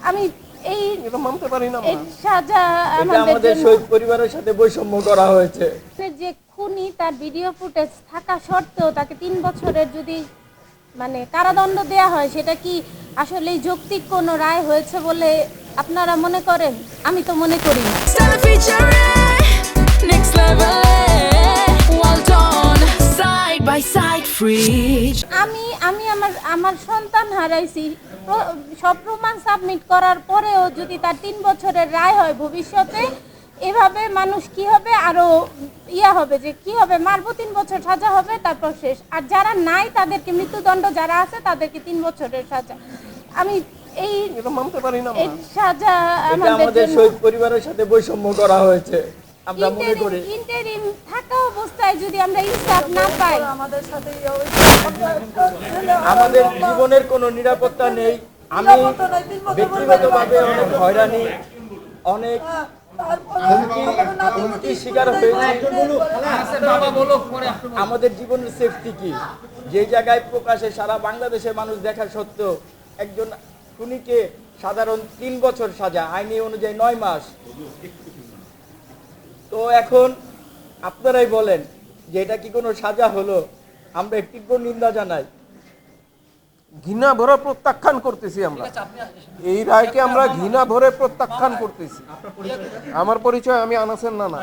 আমি এই এটা মানতে পারি না এই সাজা এটা আমাদের শহীদ পরিবারের সাথে বৈষম্য করা হয়েছে। যে খুনি তার ভিডিও ফুটেজ থাকা সত্ত্বেও তাকে 3 বছরের যদি মানে কারাদণ্ড দেয়া হয়, সেটা কি আসলে যৌক্তিক কোনো রায় হয়েছে বলে আপনারা মনে করেন? আমি তো মনে করি না। আমি আমার সন্তান হারাইছি, সব প্রমাণ সাবমিট করার পরেও যদি তার 3 বছরের রায় হয়, ভবিষ্যতে এভাবে মানুষ কি হবে, আরো হবে যে কি হবে, মারবো 3 বছর সাজা হবে, তারপর শেষ। আর যারা নাই তাদেরকে মৃত্যুদণ্ড, যারা আছে তাদেরকে 3 বছরের সাজা। আমি এই এটা মানতে পারি না এই সাজা এটা আমাদের শহীদ পরিবারের সাথে বৈষম্য করা হয়েছে। আমরা মনে করি ইন্টারিম থাকা অবস্থায় যদি আমরা ইনসাফ না পাই, আমাদের জীবনের কোনো নিরাপত্তা নেই। আমি ব্যক্তিগতভাবে অনেক হয়রানি, অনেক হুমকির শিকার হয়েছি। আমাদের জীবনের সেফটি কি, যে জায়গায় প্রকাশে সারা বাংলাদেশের মানুষ দেখা সত্ত্বেও একজন খুনিকে সাধারণ 3 বছর সাজা, আইনি অনুযায়ী 9 মাস। তো এখন আপনারাই বলেন যে এটা কি কোনো সাজা হলো? আমরা তীব্র নিন্দা জানাই, ঘৃণা ভরে প্রত্যাখ্যান করতেছি। আমরা এই রায়কে আমরা ঘৃণা ভরে প্রত্যাখ্যান করতেছি। আমার পরিচয়, আমি আনাসের নানা।